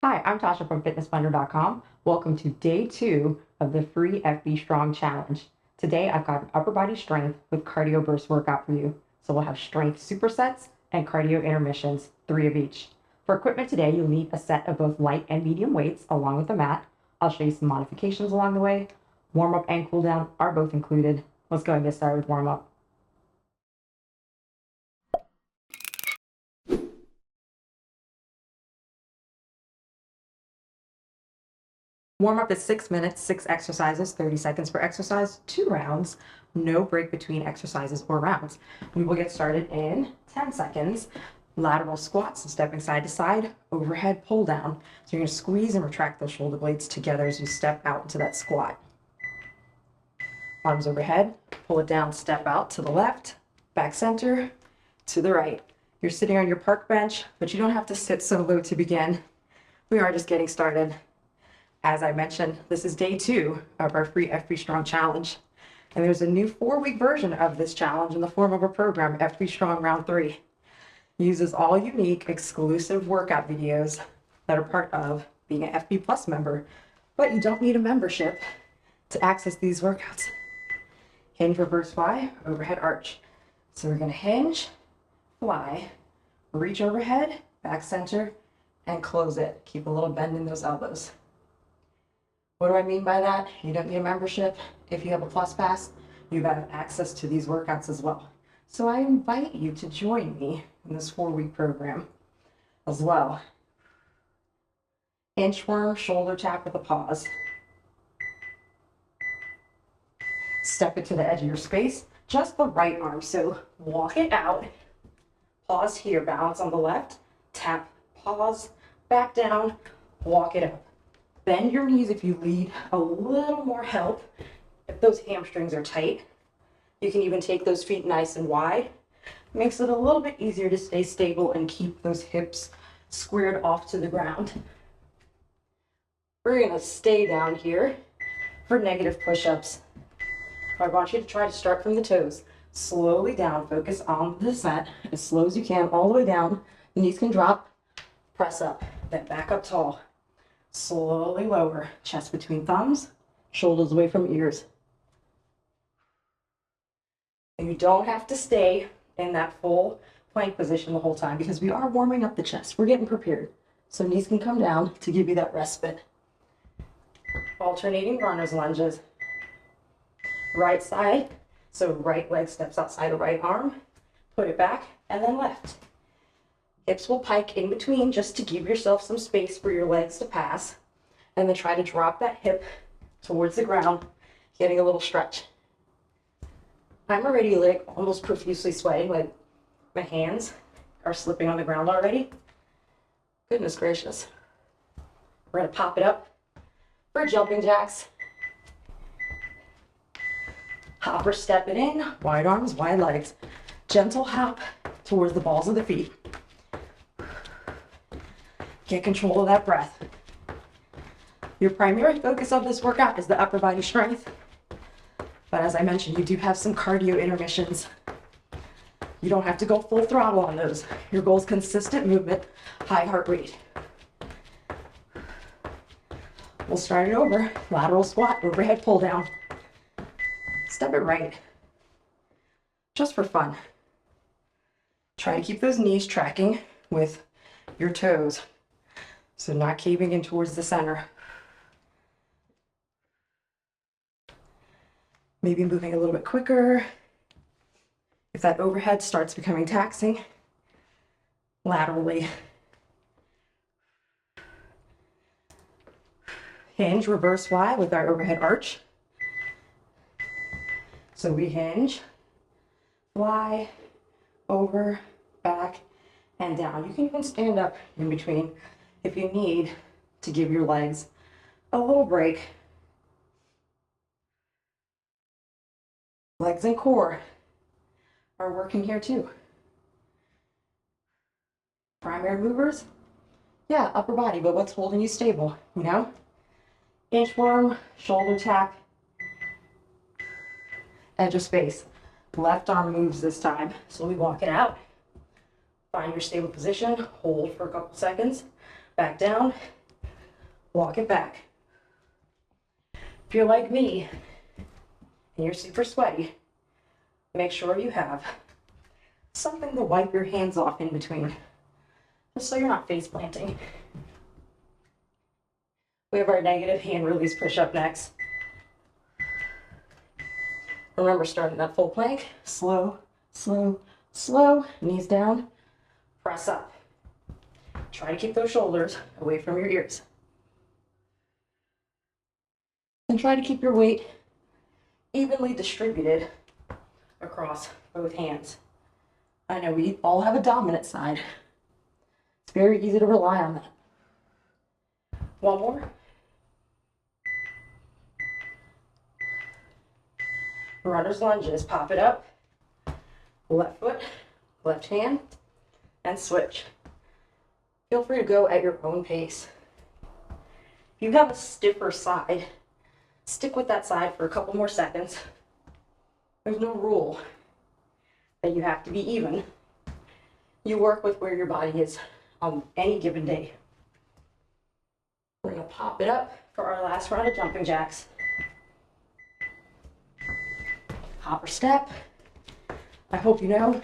Hi, I'm Tasha from fitnessblender.com. Welcome to day 2 of the free FB Strong Challenge. Today I've got an upper body strength with cardio burst workout for you. So we'll have strength supersets and cardio intermissions, 3 of each. For equipment today, you'll need a set of both light and medium weights along with a mat. I'll show you some modifications along the way. Warm up and cool down are both included. Let's go and get started with warm up. Warm up is 6 minutes, 6 exercises, 30 seconds per exercise, 2 rounds, no break between exercises or rounds. We will get started in 10 seconds. Lateral squats, stepping side to side, overhead pull down. So you're going to squeeze and retract those shoulder blades together as you step out into that squat. Arms overhead, pull it down, step out to the left, back center, to the right. You're sitting on your park bench, but you don't have to sit so low to begin. We are just getting started. As I mentioned, this is day 2 of our free FB Strong Challenge. And there's a new 4-week version of this challenge in the form of a program, FB Strong Round 3. It uses all unique, exclusive workout videos that are part of being an FB Plus member. But you don't need a membership to access these workouts. Hinge, reverse fly, overhead arch. So we're going to hinge, fly, reach overhead, back center, and close it. Keep a little bend in those elbows. What do I mean by that? You don't need a membership. If you have a Plus Pass, you have access to these workouts as well. So I invite you to join me in this 4-week program as well. Inchworm, shoulder tap with a pause. Step it to the edge of your space, just the right arm. So walk it out, pause here, balance on the left, tap, pause, back down, walk it up. Bend your knees if you need a little more help. If those hamstrings are tight, you can even take those feet nice and wide. Makes it a little bit easier to stay stable and keep those hips squared off to the ground. We're gonna stay down here for negative push-ups. I want you to try to start from the toes. Slowly down, focus on the descent as slow as you can, all the way down. The knees can drop, press up, then back up tall. Slowly lower, chest between thumbs, shoulders away from ears. And you don't have to stay in that full plank position the whole time because we are warming up the chest. We're getting prepared. So knees can come down to give you that respite. Alternating runner's lunges. Right side, so right leg steps outside the right arm, put it back, and then left. Hips will pike in between just to give yourself some space for your legs to pass. And then try to drop that hip towards the ground, getting a little stretch. I'm already like almost profusely sweating, like my hands are slipping on the ground already. Goodness gracious. We're gonna pop it up for jumping jacks. Hop or step it in, wide arms, wide legs. Gentle hop towards the balls of the feet. Get control of that breath. Your primary focus of this workout is the upper body strength. But as I mentioned, you do have some cardio intermissions. You don't have to go full throttle on those. Your goal is consistent movement, high heart rate. We'll start it over. Lateral squat, overhead pull down. Step it right. Just for fun. Try to keep those knees tracking with your toes. So not caving in towards the center. Maybe moving a little bit quicker. If that overhead starts becoming taxing, laterally. Hinge, reverse fly with our overhead arch. So we hinge, fly, over, back, and down. You can even stand up in between if you need to give your legs a little break. Legs and core are working here too. Primary movers, yeah, upper body, but what's holding you stable, you know? Inchworm, shoulder tap, edge of space. Left arm moves this time, so we walk it out. Find your stable position, hold for a couple seconds, back down, walk it back. If you're like me and you're super sweaty, make sure you have something to wipe your hands off in between, just so you're not face planting. We have our negative hand release push-up next. Remember, starting that full plank, slow, slow, slow, knees down, press up. Try to keep those shoulders away from your ears. And try to keep your weight evenly distributed across both hands. I know we all have a dominant side. It's very easy to rely on that. One more. Runner's lunges, pop it up. Left foot, left hand, and switch. Feel free to go at your own pace. If you have a stiffer side, stick with that side for a couple more seconds. There's no rule that you have to be even. You work with where your body is on any given day. We're gonna pop it up for our last round of jumping jacks. Hopper step. I hope you know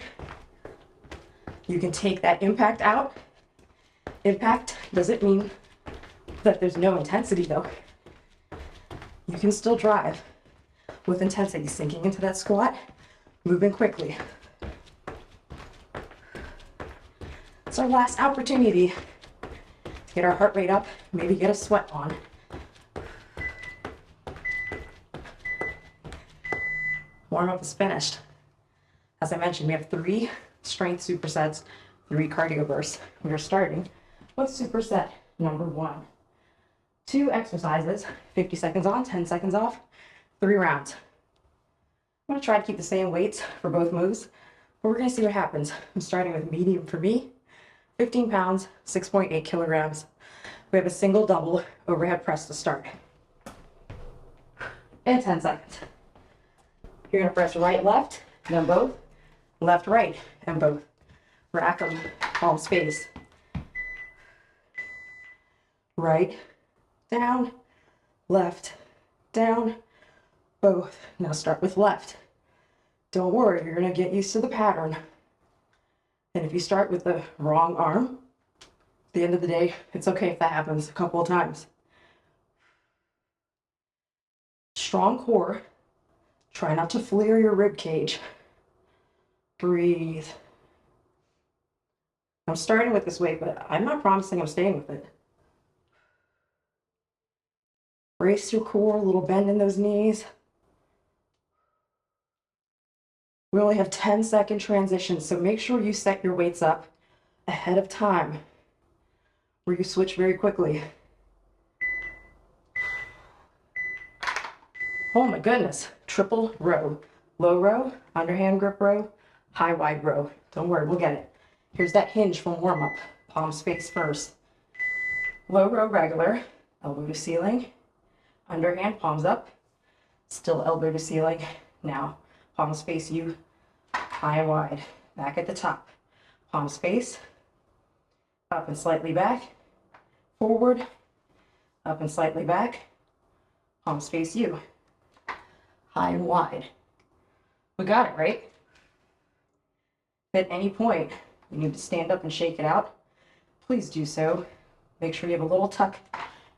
you can take that impact out. Impact doesn't mean that there's no intensity though. You can still drive with intensity, sinking into that squat, moving quickly. It's our last opportunity to get our heart rate up, maybe get a sweat on. Warm-up is finished. As I mentioned, we have 3 strength supersets, 3 cardio bursts. We are starting with superset number 1. 2 exercises, 50 seconds on, 10 seconds off, 3 rounds. I'm gonna try to keep the same weights for both moves, but we're gonna see what happens. I'm starting with medium for me, 15 pounds, 6.8 kilograms. We have a single double overhead press to start. And 10 seconds. You're gonna press right, left, and then both. Left, right, and both. Rack them, palms face. Right, down, left, down, both. Now start with left. Don't worry, you're gonna get used to the pattern. And if you start with the wrong arm, at the end of the day, it's okay if that happens a couple of times. Strong core. Try not to flare your rib cage. Breathe. I'm starting with this weight, but I'm not promising I'm staying with it. Brace your core, a little bend in those knees. We only have 10-second transitions, so make sure you set your weights up ahead of time where you switch very quickly. Oh my goodness, triple row. Low row, underhand grip row, high wide row. Don't worry, we'll get it. Here's that hinge from warm up. Palms face first. Low row regular, elbow to ceiling. Underhand, palms up. Still elbow to ceiling. Now, palms face you, high and wide. Back at the top. Palms face, up and slightly back. Forward, up and slightly back. Palms face you. High and wide. We got it, right? At any point, you need to stand up and shake it out. Please do so. Make sure you have a little tuck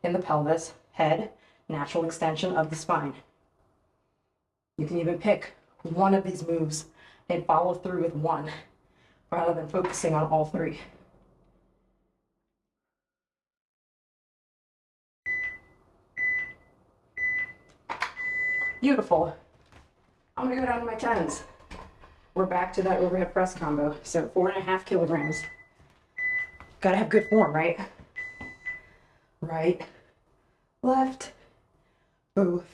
in the pelvis, head, natural extension of the spine. You can even pick one of these moves and follow through with one, rather than focusing on all 3. Beautiful. I'm gonna go down to my 10s. We're back to that overhead press combo. So 4.5 kilograms. Gotta have good form, right? Right, left, both.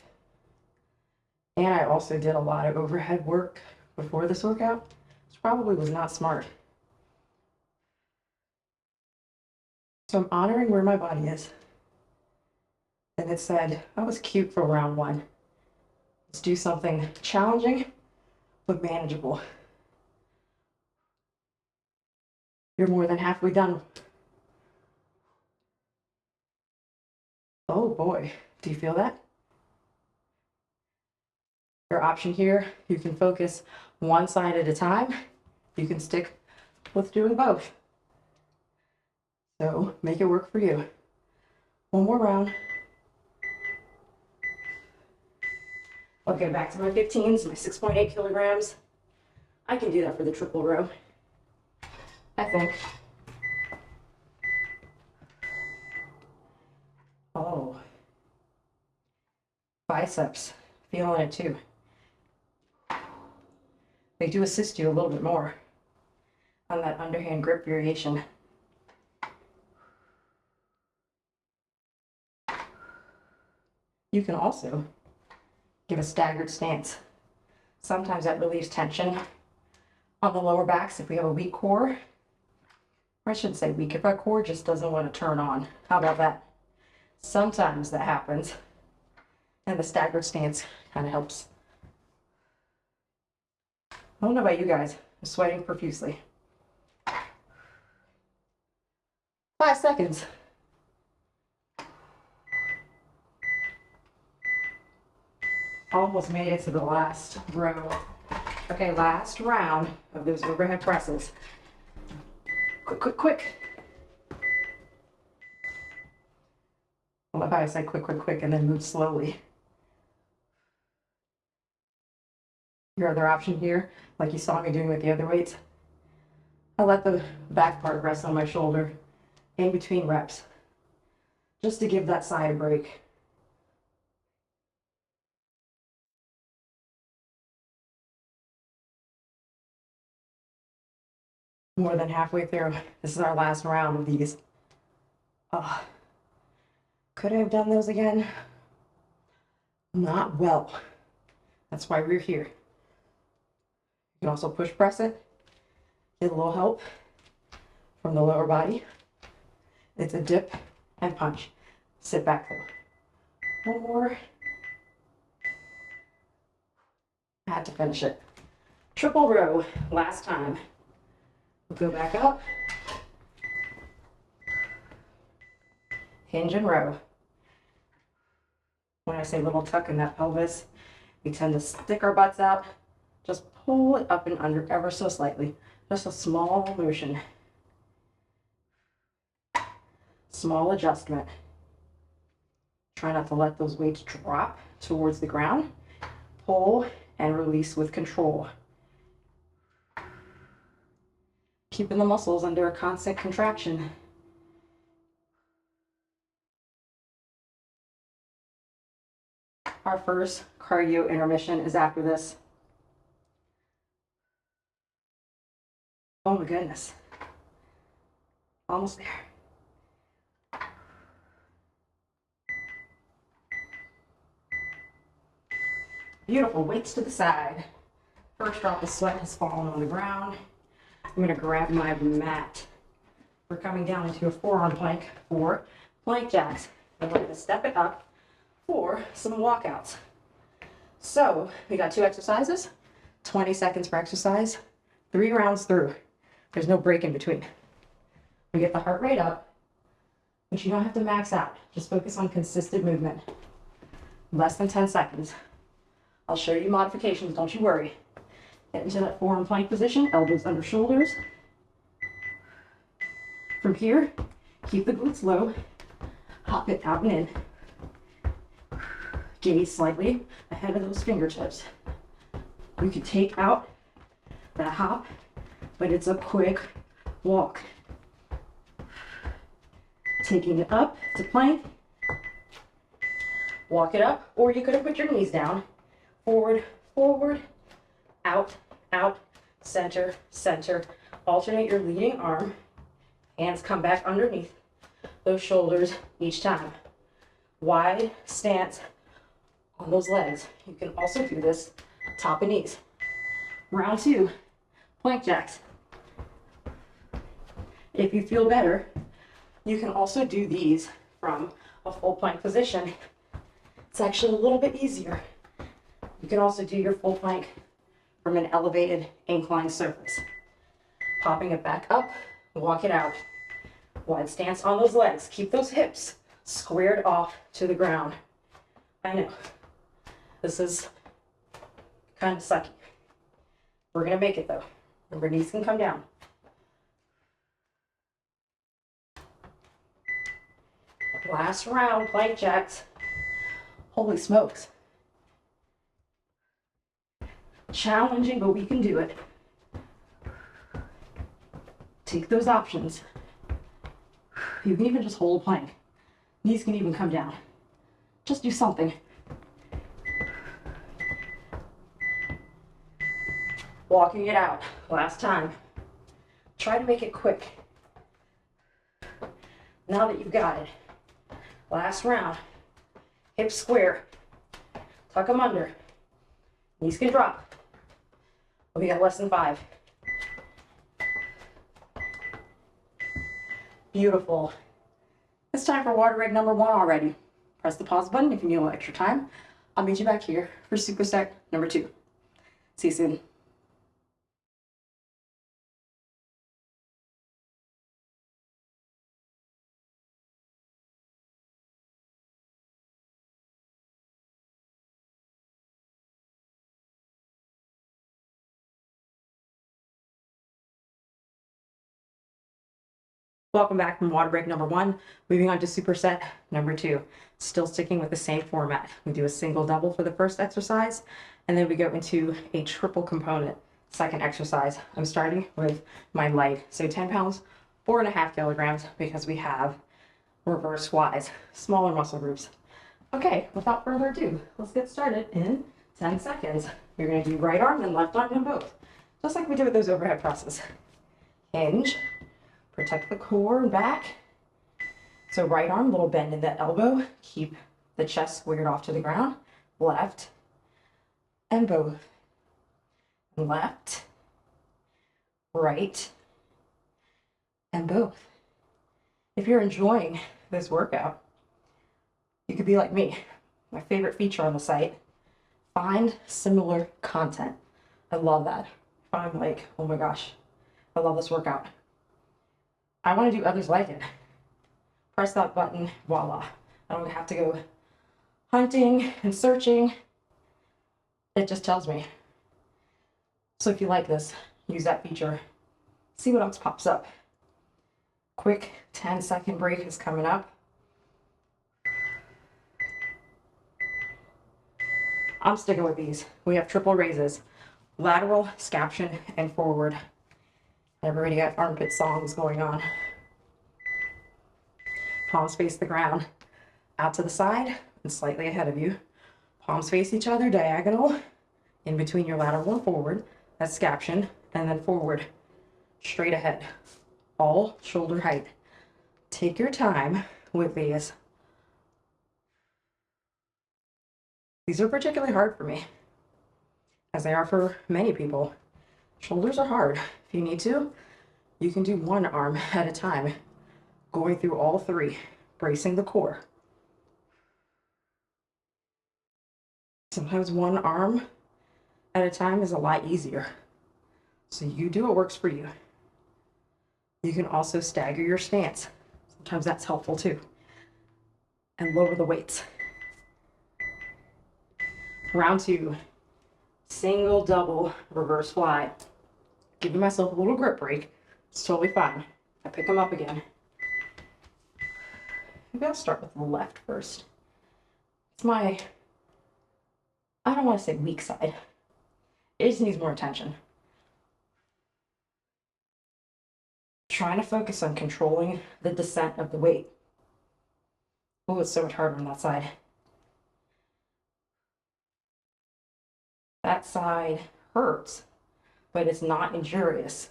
And I also did a lot of overhead work before this workout, which probably was not smart. So I'm honoring where my body is. And it said, that was cute for round 1. Let's do something challenging, but manageable. You're more than halfway done. Oh boy, do you feel that? Your option here, you can focus one side at a time. You can stick with doing both. So make it work for you. One more round. Okay, back to my 15s, my 6.8 kilograms. I can do that for the triple row, I think. Oh, biceps, feeling it too. They do assist you a little bit more on that underhand grip variation. You can also give a staggered stance. Sometimes that relieves tension on the lower backs if we have a weak core. Or I shouldn't say weak, if our core just doesn't want to turn on. How about that? Sometimes that happens, and the staggered stance kind of helps. I don't know about you guys, I'm sweating profusely. 5 seconds. Almost made it to the last row. Okay, last round of those overhead presses. Quick, quick, quick. I love how I say quick, quick, quick, and then move slowly. Your other option here, like you saw me doing with the other weights, I let the back part rest on my shoulder in between reps, just to give that side a break. More than halfway through. This is our last round of these. Oh, could I have done those again? Not well. That's why we're here. You can also push press it. Get a little help from the lower body. It's a dip and punch. Sit back though. One more. I had to finish it. Triple row, last time. We'll go back up. Hinge and row. When I say little tuck in that pelvis, we tend to stick our butts out. Just pull it up and under ever so slightly. Just a small motion. Small adjustment. Try not to let those weights drop towards the ground. Pull and release with control. Keeping the muscles under a constant contraction. Our first cardio intermission is after this. Oh my goodness. Almost there. Beautiful, weights to the side. First drop of sweat has fallen on the ground. I'm gonna grab my mat. We're coming down into a forearm plank for plank jacks. I'm going to step it up for some walkouts. So we got 2 exercises, 20 seconds per exercise, 3 rounds through. There's no break in between. We get the heart rate up, but you don't have to max out. Just focus on consistent movement. Less than 10 seconds. I'll show you modifications, don't you worry. Get into that forearm plank position, elbows under shoulders. From here, keep the glutes low, hop it out and in. Gaze slightly ahead of those fingertips. You can take out that hop, but it's a quick walk. Taking it up to plank, walk it up, or you could have put your knees down. Forward, forward, out, out, center, center. Alternate your leading arm. Hands come back underneath those shoulders each time. Wide stance on those legs. You can also do this top and knees. Round 2, plank jacks. If you feel better, you can also do these from a full plank position. It's actually a little bit easier. You can also do your full plank from an elevated inclined surface. Popping it back up, walk it out. Wide stance on those legs. Keep those hips squared off to the ground. I know, this is kind of sucky. We're gonna make it though. Remember, knees can come down. Last round, plank jacks. Holy smokes. Challenging, but we can do it. Take those options. You can even just hold a plank. Knees can even come down. Just do something. Walking it out. Last time. Try to make it quick. Now that you've got it. Last round. Hips square. Tuck them under. Knees can drop. We got less than 5. Beautiful. It's time for water break number 1 already. Press the pause button if you need a little extra time. I'll meet you back here for superset number 2. See you soon. Welcome back from water break number 1. Moving on to superset number 2. Still sticking with the same format. We do a single double for the first exercise, and then we go into a triple component second exercise. I'm starting with my light, so 10 pounds, 4.5 kilograms, because we have reverse Ys, smaller muscle groups. Okay, without further ado, let's get started in 10 seconds. You're going to do right arm and left arm in both, just like we did with those overhead presses. Hinge. Protect the core and back. So right arm, little bend in the elbow. Keep the chest squared off to the ground. Left and both. Left, right, and both. If you're enjoying this workout, you could be like me. My favorite feature on the site, find similar content. I love that. If I'm like, oh my gosh, I love this workout. I want to do others like it. Press that button, voila. I don't have to go hunting and searching. It just tells me. So if you like this, use that feature. See what else pops up. Quick 10-second break is coming up. I'm sticking with these. We have triple raises. Lateral, scaption, and forward. Everybody got armpit songs going on. Palms face the ground, out to the side and slightly ahead of you. Palms face each other, diagonal, in between your lateral and forward. That's scaption, and then forward, straight ahead. All shoulder height. Take your time with these. These are particularly hard for me, as they are for many people. Shoulders are hard. If you need to, you can do one arm at a time, going through all 3, bracing the core. Sometimes one arm at a time is a lot easier. So you do what works for you. You can also stagger your stance. Sometimes that's helpful too. And lower the weights. Round 2, single, double, reverse fly. Giving myself a little grip break. It's totally fine. I pick them up again. Maybe I'll start with the left first. It's my, I don't want to say weak side. It just needs more attention. Trying to focus on controlling the descent of the weight. Oh, it's so much harder on that side. That side hurts, but it's not injurious.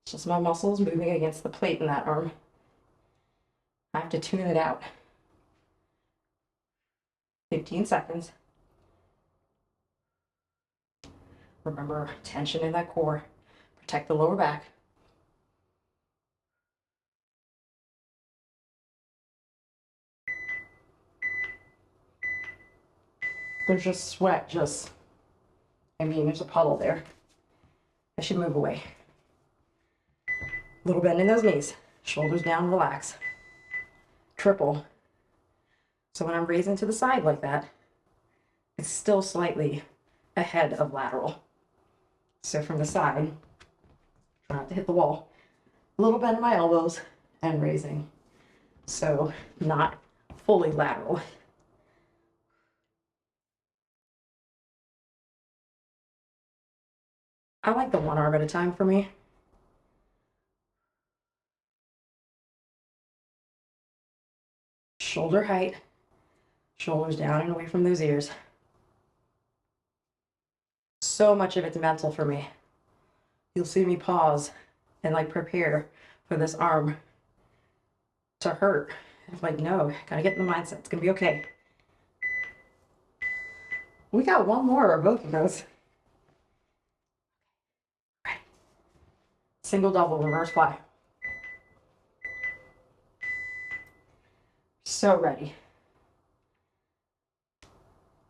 It's just my muscles moving against the plate in that arm. I have to tune it out. 15 seconds. Remember, tension in that core. Protect the lower back. There's just sweat, there's a puddle there. I should move away. Little bend in those knees. Shoulders down, relax. triple. So when I'm raising to the side like that, it's still slightly ahead of lateral. So from the side, try not to hit the wall. A little bend in my elbows and raising. So not fully lateral. I like the one arm at a time for me. Shoulder height, shoulders down and away from those ears. So much of it's mental for me. You'll see me pause and like prepare for this arm to hurt. I'm like, no, gotta get in the mindset. It's gonna be okay. We got one more or both of those. Right. Single, double, reverse fly. So ready.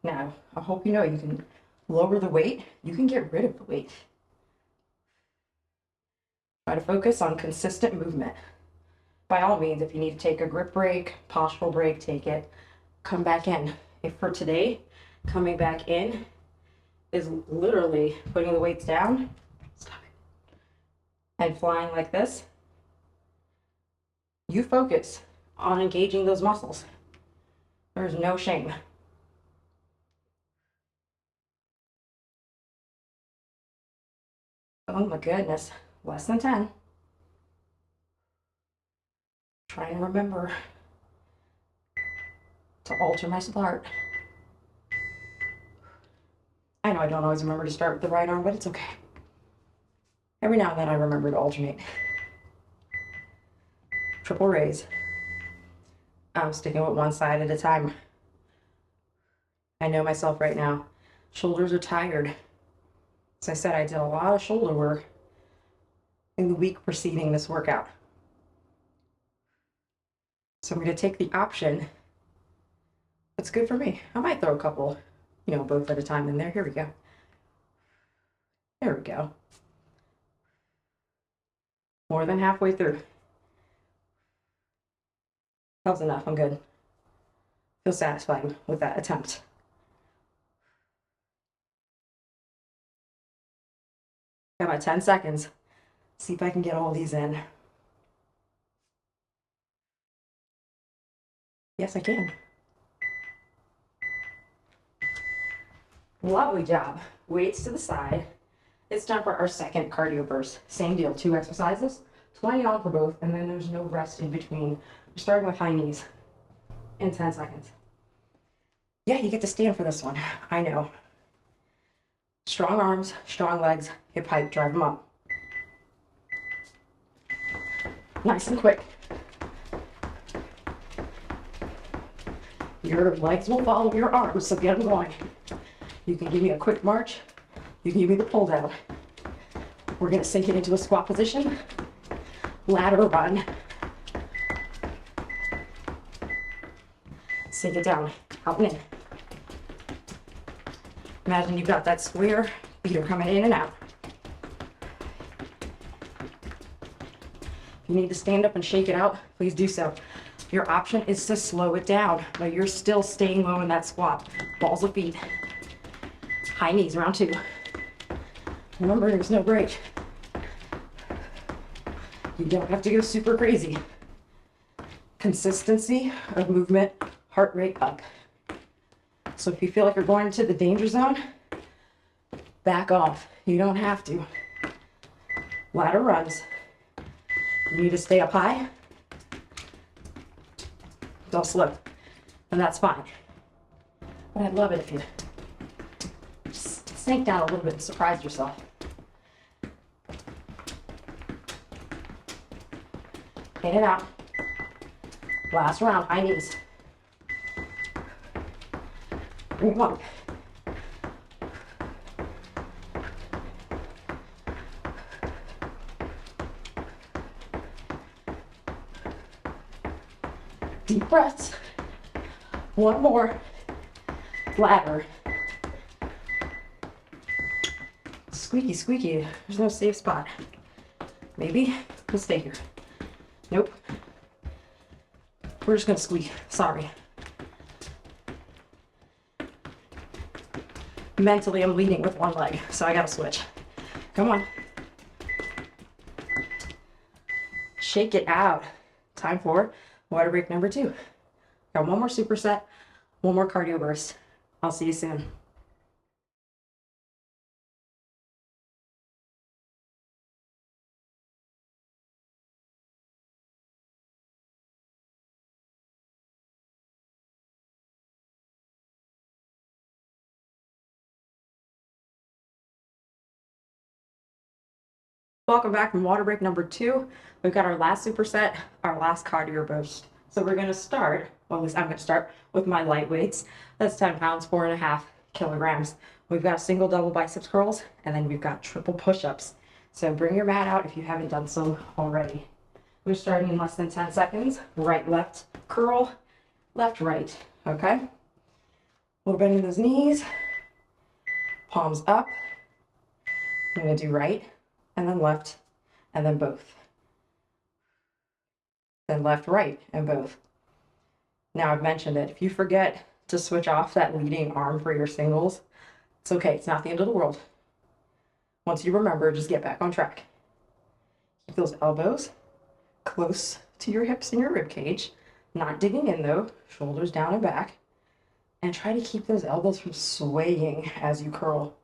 Now, I hope you know you can lower the weight. You can get rid of the weight. Try to focus on consistent movement. By all means, if you need to take a grip break, postural break, take it. Come back in. If for today, coming back in is literally putting the weights down, stop it, and flying like this, you focus on engaging those muscles. There's no shame. Oh my goodness, less than 10. Trying to remember to alter my start. I know I don't always remember to start with the right arm, but it's okay. Every now and then I remember to alternate. Triple raise. I'm sticking with one side at a time. I know myself right now. Shoulders are tired. As I said, I did a lot of shoulder work in the week preceding this workout. So I'm going to take the option that's good for me. I might throw a couple, both at a time in there. Here we go. There we go. More than halfway through. That was enough. I'm good. Feel satisfied with that attempt. Got about 10 seconds. See if I can get all these in. Yes, I can. Lovely job. Weights to the side. It's time for our second cardio burst. Same deal, 2 exercises, 20 on for both, and then there's no rest in between. We're starting with high knees in 10 seconds. Yeah, you get to stand for this one. I know. Strong arms, strong legs, hip height, drive them up. Nice and quick. Your legs will follow your arms, so get them going. You can give me a quick march. You can give me the pull down. We're going to sink it into a squat position. Ladder run. Sink it down, out and in. Imagine you've got that square beater coming in and out. If you need to stand up and shake it out, please do so. Your option is to slow it down, but you're still staying low in that squat. Balls of feet. High knees, round 2. Remember, there's no break. You don't have to go super crazy. Consistency of movement, heart rate up. So if you feel like you're going into the danger zone, back off. You don't have to. Ladder runs. You need to stay up high. Don't slip. And that's fine. But I'd love it if you just sink down a little bit and surprise yourself. In and out. Last round, high knees. Bring them up. Deep breaths. One more. Ladder. Squeaky, squeaky. There's no safe spot. Maybe we'll stay here. Nope. We're just gonna squeeze. Sorry. Mentally, I'm leading with one leg, so I gotta switch. Come on. Shake it out. Time for water break number 2. Got one more superset, one more cardio burst. I'll see you soon. Welcome back from water break number 2. We've got our last superset, our last cardio burst. So we're gonna start, well, at least I'm gonna start with my light weights. That's 10 pounds, 4.5 kilograms. We've got single, double biceps curls, and then we've got triple push-ups. So bring your mat out if you haven't done so already. We're starting in less than 10 seconds. Right, left, curl, left, right, okay? A little bend in those knees, palms up. I'm gonna do right, and then left, and then both. Then left, right, and both. Now I've mentioned it. If you forget to switch off that leading arm for your singles, it's okay. It's not the end of the world. Once you remember, just get back on track. Keep those elbows close to your hips and your rib cage. Not digging in though. Shoulders down and back. And try to keep those elbows from swaying as you curl.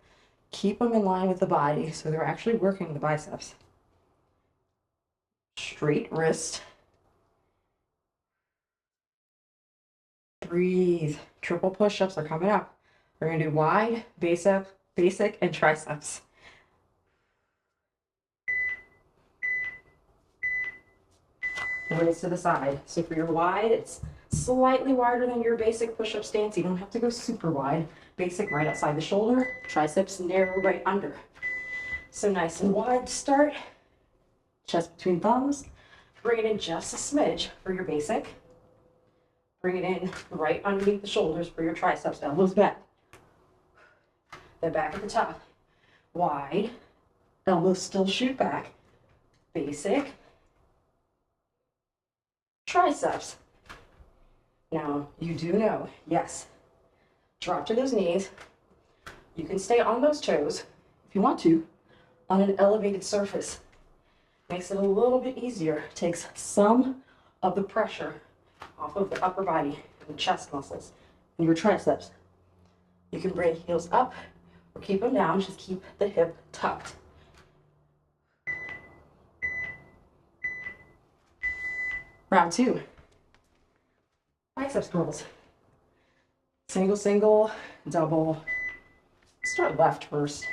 Keep them in line with the body so they're actually working the biceps. Straight wrist. Breathe. Triple push-ups are coming up. We're going to do wide, basic, and triceps. Waist to the side. So for your wide, it's slightly wider than your basic push-up stance. You don't have to go super wide. Basic right outside the shoulder. Triceps narrow right under. So nice and wide to start. Chest between thumbs. Bring it in just a smidge for your basic. Bring it in right underneath the shoulders for your triceps. Elbows back. Then back at the top. Wide. Elbows still shoot back. Basic. Triceps. Now, you do know, yes, drop to those knees. You can stay on those toes, if you want to, on an elevated surface. Makes it a little bit easier. Takes some of the pressure off of the upper body and the chest muscles and your triceps. You can bring heels up or keep them down. Just keep the hip tucked. Round 2. Biceps curls. Single, single, double. Start left first.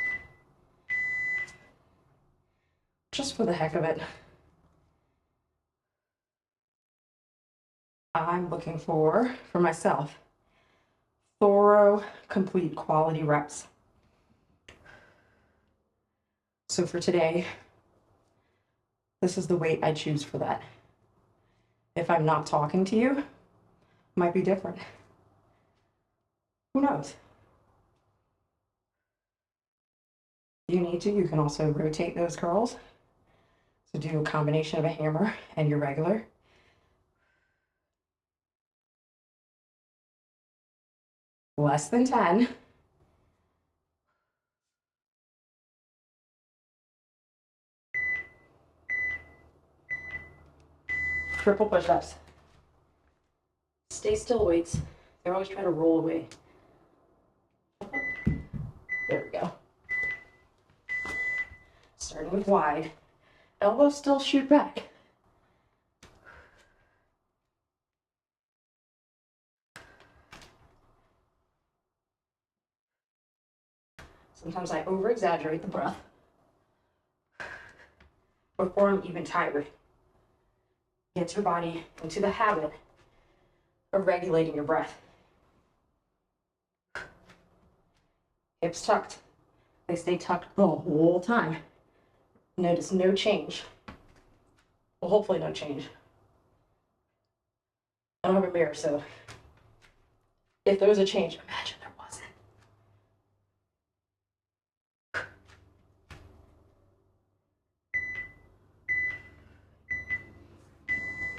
Just for the heck of it. I'm looking for myself, thorough, complete, quality reps. So for today, this is the weight I choose for that. If I'm not talking to you, it might be different. Who knows? If you need to, you can also rotate those curls. So do a combination of a hammer and your regular. Less than 10. Triple push-ups. Stay still, weights. They're always trying to roll away. There we go. Starting with wide. Elbows still shoot back. Sometimes I over-exaggerate the breath before I'm even tired. Get your body into the habit of regulating your breath. Hips tucked. They stay tucked the whole time. Notice no change. Well, hopefully no change. I don't have a mirror, so if there was a change, imagine there wasn't.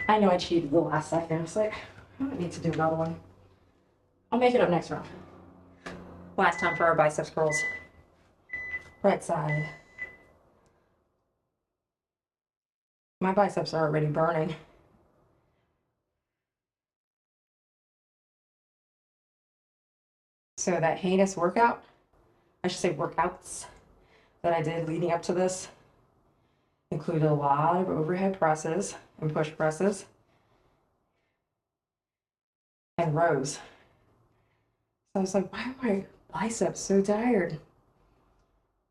I know I cheated the last second. I was like, I don't need to do another one. I'll make it up next round. Last time for our biceps curls. Right side. My biceps are already burning. So that heinous workout, I should say workouts, that I did leading up to this included a lot of overhead presses and push presses and rows. So I was like, why are my biceps so tired?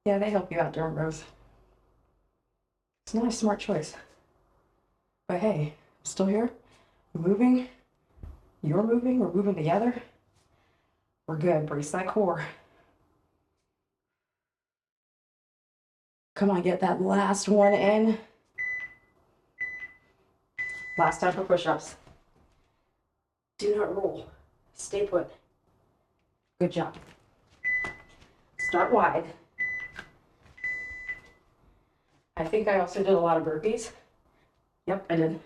Yeah, they help you out during rows. It's not a smart choice. But hey, I'm still here. I'm moving. You're moving. We're moving together. We're good. Brace that core. Come on, get that last one in. Last time for push-ups. Do not roll. Stay put. Good job. Start wide. I think I also did a lot of burpees. Yep, I did.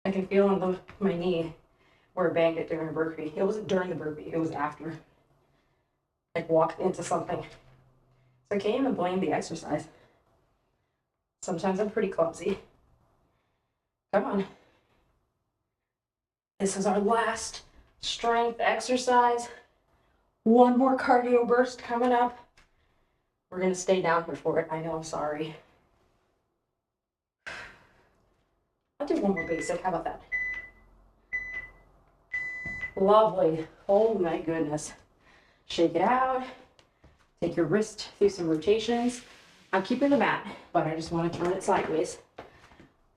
I can feel on my knee where I banged it during a burpee. It wasn't during the burpee, it was after. Like walked into something. So I can't even blame the exercise. Sometimes I'm pretty clumsy. Come on. This is our last strength exercise. One more cardio burst coming up. We're gonna stay down here for it. I know, I'm sorry. I'll do one more basic, how about that? Lovely, oh my goodness. Shake it out. Take your wrist through some rotations. I'm keeping the mat, but I just want to turn it sideways.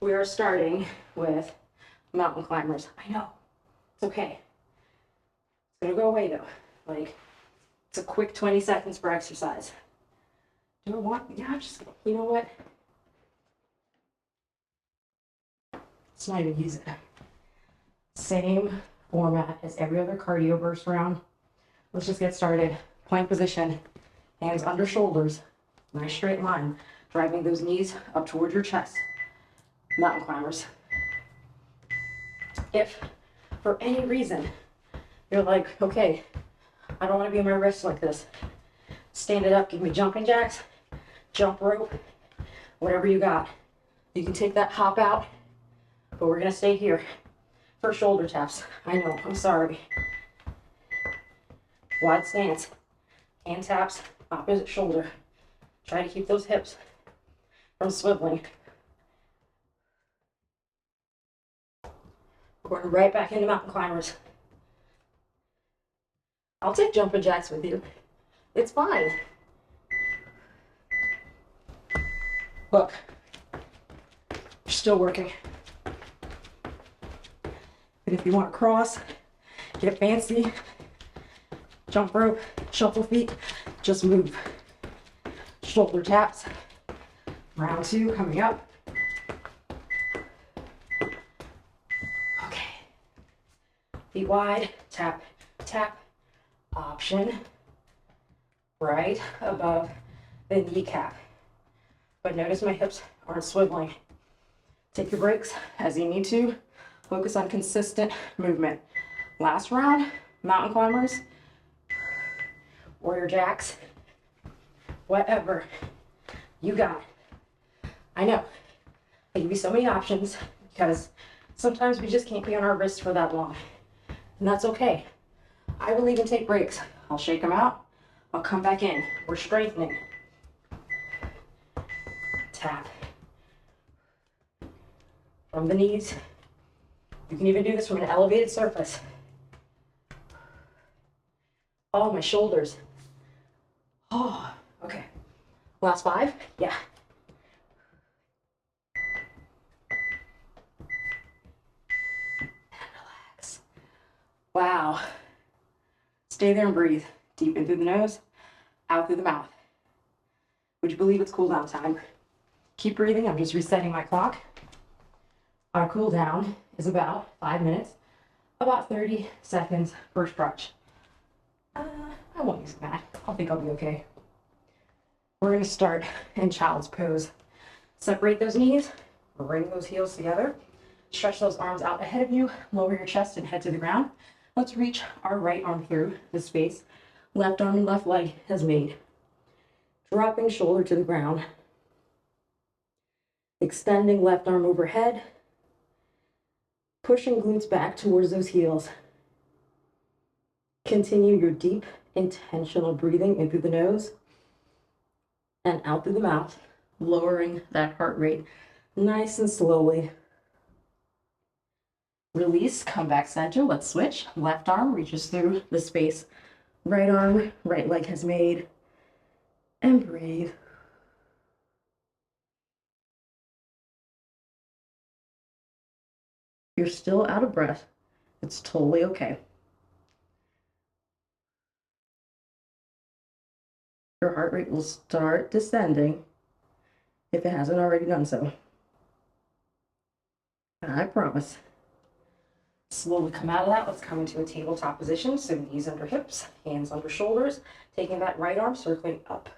We are starting with mountain climbers. I know, it's okay. It's gonna go away though. Like, it's a quick 20 seconds per exercise. Do I want, yeah, just, you know what? Let's not even use it. Same format as every other cardio burst round. Let's just get started. Plank position, hands under shoulders, nice straight line, driving those knees up towards your chest. Mountain climbers. If for any reason you're like, okay, I don't want to be on my wrist like this, stand it up, give me jumping jacks, jump rope, whatever you got. You can take that hop out, but we're gonna stay here for shoulder taps. I know, I'm sorry. Wide stance, hand taps, opposite shoulder. Try to keep those hips from swiveling. We're going right back into mountain climbers. I'll take jumping jacks with you. It's fine. Look, you're still working. But if you want to cross, get fancy, jump rope, shuffle feet, just move. Shoulder taps. Round two coming up. Okay. Feet wide, tap, tap. Option right above the kneecap. But notice my hips aren't swiveling. Take your breaks as you need to. Focus on consistent movement. Last round, mountain climbers, warrior jacks, whatever you got. I know, I give you so many options because sometimes we just can't be on our wrists for that long. And that's okay. I will even take breaks. I'll shake them out. I'll come back in. We're strengthening. Tap. From the knees. You can even do this from an elevated surface. Oh, my shoulders. Oh, okay. Last 5? Yeah. And relax. Wow. Stay there and breathe. Deep in through the nose, out through the mouth. Would you believe it's cool down time? Keep breathing. I'm just resetting my clock. Our cool down is about 5 minutes. about 30 seconds per stretch. I won't use that. I think I'll be okay. We're going to start in child's pose. Separate those knees, bring those heels together, stretch those arms out ahead of you, lower your chest and head to the ground. Let's reach our right arm through the space left arm and left leg has made. Dropping shoulder to the ground, extending left arm overhead, pushing glutes back towards those heels. Continue your deep, intentional breathing in through the nose and out through the mouth, lowering that heart rate nice and slowly. Release, come back center. Let's switch. Left arm reaches through the space right arm, right leg has made. And breathe. You're still out of breath. It's totally okay. Your heart rate will start descending if it hasn't already done so. I promise. Slowly come out of that. Let's come into a tabletop position. So knees under hips, hands under shoulders, taking that right arm, circling up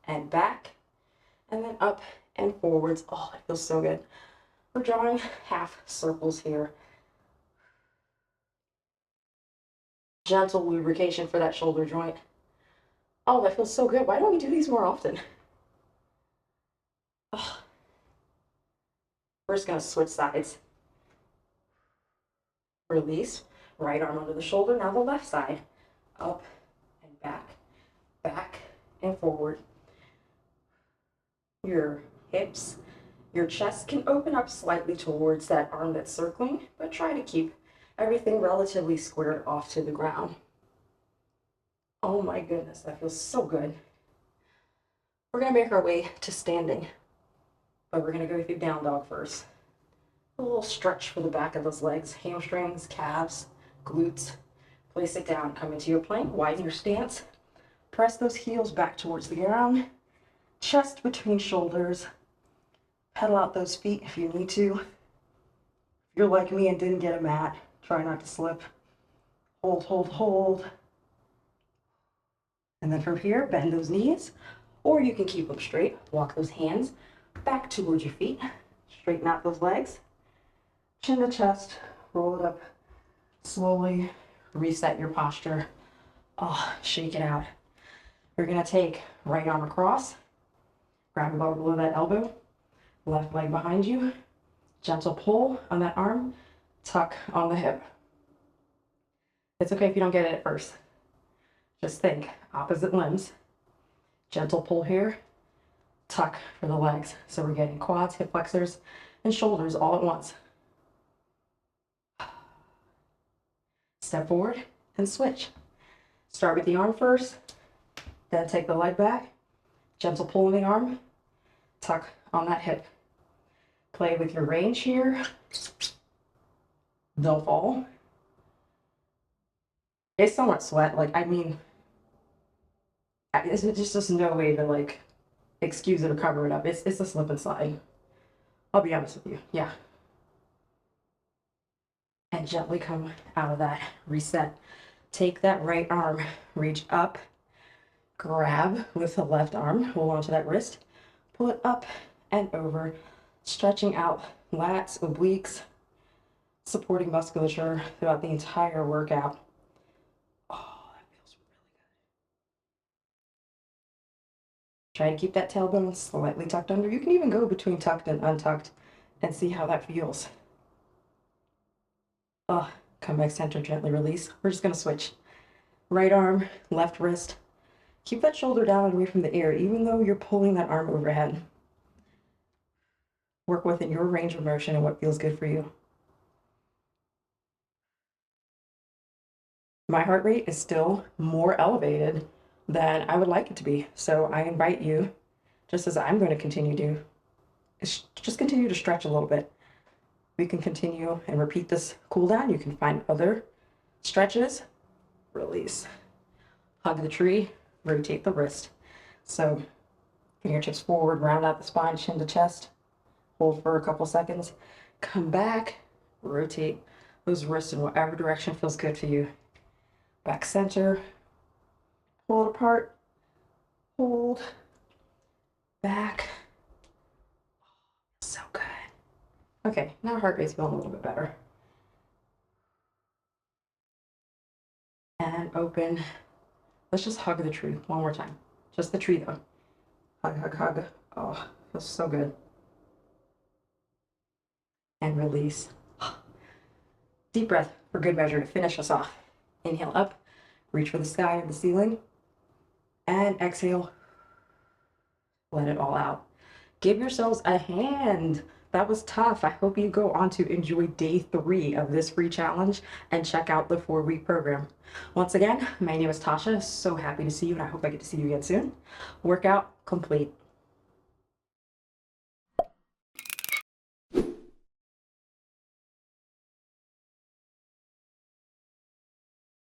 and back, and then up and forwards. Oh, that feels so good. We're drawing half circles here. Gentle lubrication for that shoulder joint. Oh, that feels so good. Why don't we do these more often? Oh. We're just gonna switch sides. Release, right arm under the shoulder, now the left side. Up and back, back and forward. Your hips, your chest can open up slightly towards that arm that's circling, but try to keep everything relatively squared off to the ground. Oh my goodness, that feels so good. We're gonna make our way to standing, but we're gonna go through down dog first. A little stretch for the back of those legs, hamstrings, calves, glutes. Place it down, come into your plank, widen your stance. Press those heels back towards the ground, chest between shoulders. Pedal out those feet if you need to. If you're like me and didn't get a mat, try not to slip. Hold, hold, hold. And then from here, bend those knees, or you can keep them straight. Walk those hands back towards your feet. Straighten out those legs. Chin to chest, roll it up slowly, reset your posture. Oh, shake it out. You're gonna take right arm across, grab about below that elbow, left leg behind you, gentle pull on that arm, tuck on the hip. It's okay if you don't get it at first. Just think, opposite limbs, gentle pull here, tuck for the legs. So we're getting quads, hip flexors, and shoulders all at once. Step forward and switch. Start with the arm first, then take the leg back, gentle pull in the arm, tuck on that hip. Play with your range here. Don't fall. It's so much sweat, like, I mean, there's just no way to, like, excuse it or cover it up. It's a slip and slide. I'll be honest with you, yeah. And gently come out of that, reset. Take that right arm, reach up, grab with the left arm, hold on to that wrist, pull it up and over, stretching out lats, obliques, supporting musculature throughout the entire workout. Oh, that feels really good. Try to keep that tailbone slightly tucked under. You can even go between tucked and untucked and see how that feels. Oh, come back center, gently release. We're just gonna switch. Right arm, left wrist. Keep that shoulder down and away from the air, even though you're pulling that arm overhead. Work within your range of motion and what feels good for you. My heart rate is still more elevated than I would like it to be. So I invite you, just as I'm going to continue to, just continue to stretch a little bit. We can continue and repeat this cool down. You can find other stretches. Release. Hug the tree, rotate the wrist. So fingertips forward, round out the spine, chin to chest. Hold for a couple seconds. Come back, rotate those wrists in whatever direction feels good for you. Back center, pull it apart, hold, back. So good. Okay, now heart rate's feeling a little bit better. And open. Let's just hug the tree one more time. Just the tree though. Hug, hug, hug. Oh, feels so good. And release. Deep breath for good measure to finish us off. Inhale up, reach for the sky and the ceiling. And exhale, let it all out. Give yourselves a hand. That was tough. I hope you go on to enjoy day 3 of this free challenge and check out the 4-week program. Once again, my name is Tasha. So happy to see you, and I hope I get to see you again soon. Workout complete.